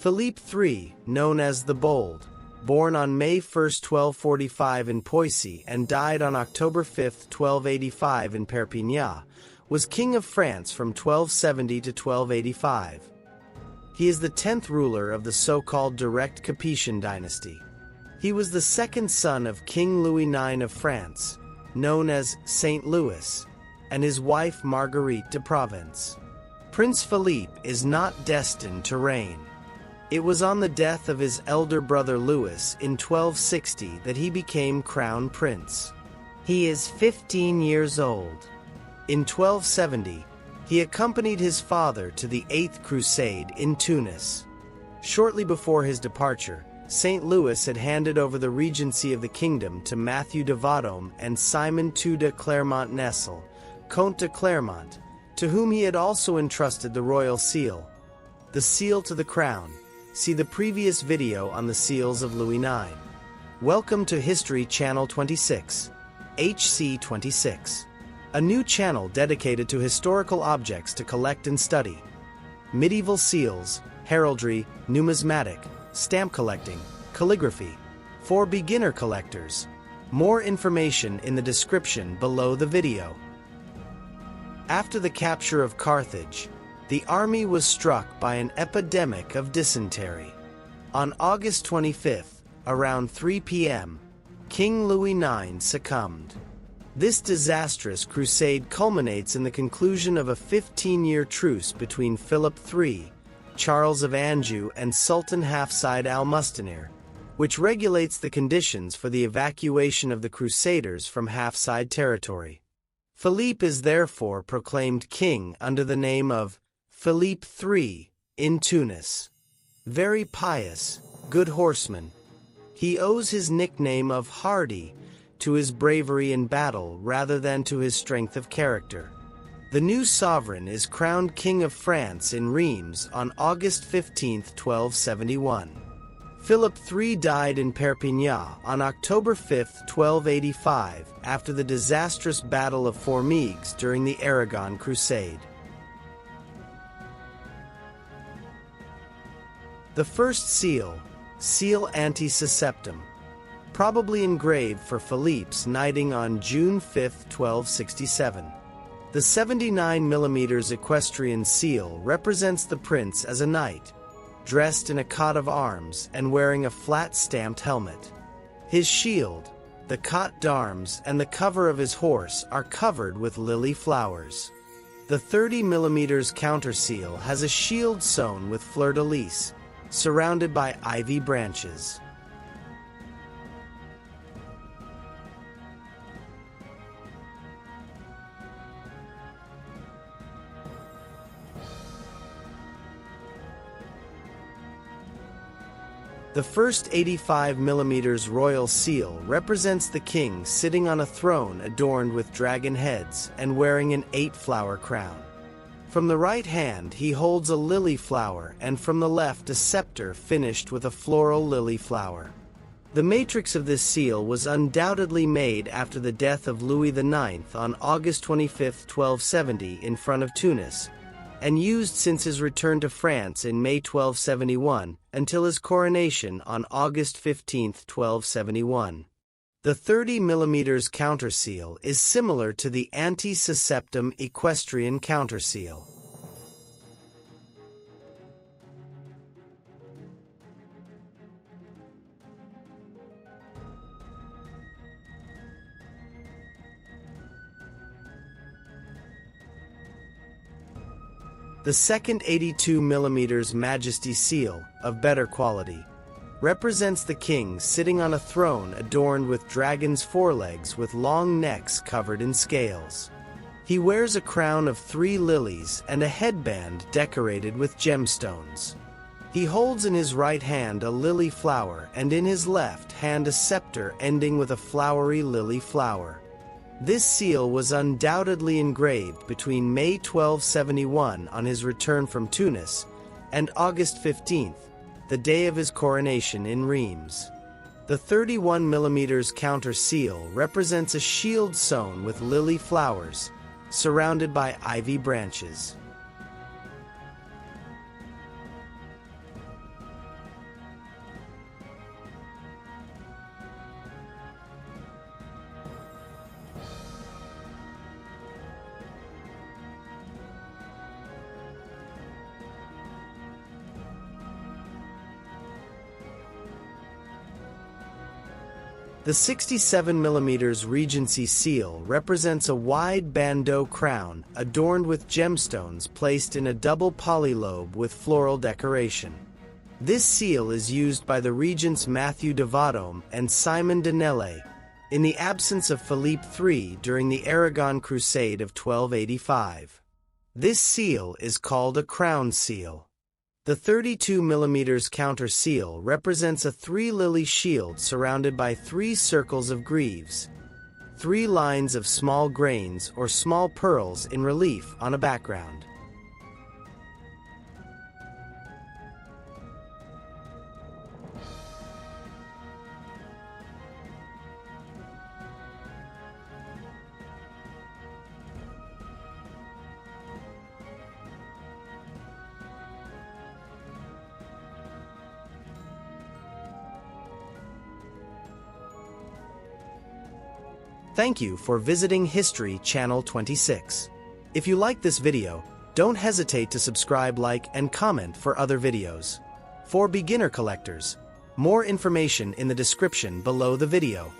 Philippe III, known as the Bold, born on May 1, 1245 in Poissy and died on October 5, 1285 in Perpignan, was King of France from 1270 to 1285. He is the 10th ruler of the so-called direct Capetian dynasty. He was the second son of King Louis IX of France, known as Saint Louis, and his wife Marguerite de Provence. Prince Philippe is not destined to reign. It was on the death of his elder brother Louis in 1260 that he became crown prince. He is 15 years old. In 1270, he accompanied his father to the Eighth Crusade in Tunis. Shortly before his departure, St. Louis had handed over the regency of the kingdom to Matthew de Vendôme and Simon II de Clermont-Nesle, Comte de Clermont, to whom he had also entrusted the royal seal. The seal to the crown. See the previous video on the seals of Louis IX. Welcome to History Channel 26, HC26, a new channel dedicated to historical objects to collect and study. Medieval seals, heraldry, numismatic, stamp collecting, calligraphy, for beginner collectors. More information in the description below the video. After the capture of Carthage, the army was struck by an epidemic of dysentery. On August 25, around 3 p.m., King Louis IX succumbed. This disastrous crusade culminates in the conclusion of a 15-year truce between Philip III, Charles of Anjou, and Sultan Hafsid al-Mustamir, which regulates the conditions for the evacuation of the Crusaders from Hafsid territory. Philippe is therefore proclaimed king under the name of Philippe III in Tunis. Very pious, good horseman. He owes his nickname of Hardi to his bravery in battle rather than to his strength of character. The new sovereign is crowned King of France in Reims on August 15, 1271. Philip III died in Perpignan on October 5, 1285, after the disastrous Battle of Formigues during the Aragon Crusade. The first seal, Seal Anti-Susceptum, probably engraved for Philippe's knighting on June 5, 1267. The 79mm equestrian seal represents the prince as a knight, dressed in a coat of arms and wearing a flat-stamped helmet. His shield, the coat d'arms, and the cover of his horse are covered with lily flowers. The 30mm counterseal has a shield sewn with fleur-de-lis, surrounded by ivy branches. The first 85mm royal seal represents the king sitting on a throne adorned with dragon heads and wearing an 8-flower crown. From the right hand he holds a lily flower, and from the left a scepter finished with a floral lily flower. The matrix of this seal was undoubtedly made after the death of Louis IX on August 25, 1270 in front of Tunis, and used since his return to France in May 1271 until his coronation on August 15, 1271. The 30mm counterseal is similar to the Anti-Susceptum equestrian counterseal. The second 82mm Majesty seal, of better quality, represents the king sitting on a throne adorned with dragon's forelegs with long necks covered in scales. He wears a crown of 3 lilies and a headband decorated with gemstones. He holds in his right hand a lily flower and in his left hand a scepter ending with a flowery lily flower. This seal was undoubtedly engraved between May 1271 on his return from Tunis and August 15th, the day of his coronation in Reims. The 31mm counter seal represents a shield sewn with lily flowers, surrounded by ivy branches. The 67mm Regency seal represents a wide bandeau crown adorned with gemstones placed in a double polylobe with floral decoration. This seal is used by the regents Matthew de Vendôme and Simon de Nelly, in the absence of Philippe III during the Aragon Crusade of 1285. This seal is called a crown seal. The 32mm counter seal represents a 3-lily shield surrounded by 3 circles of greaves, 3 lines of small grains or small pearls in relief on a background. Thank you for visiting History Channel 26. If you like this video, don't hesitate to subscribe, like, and comment for other videos. For beginner collectors, more information in the description below the video.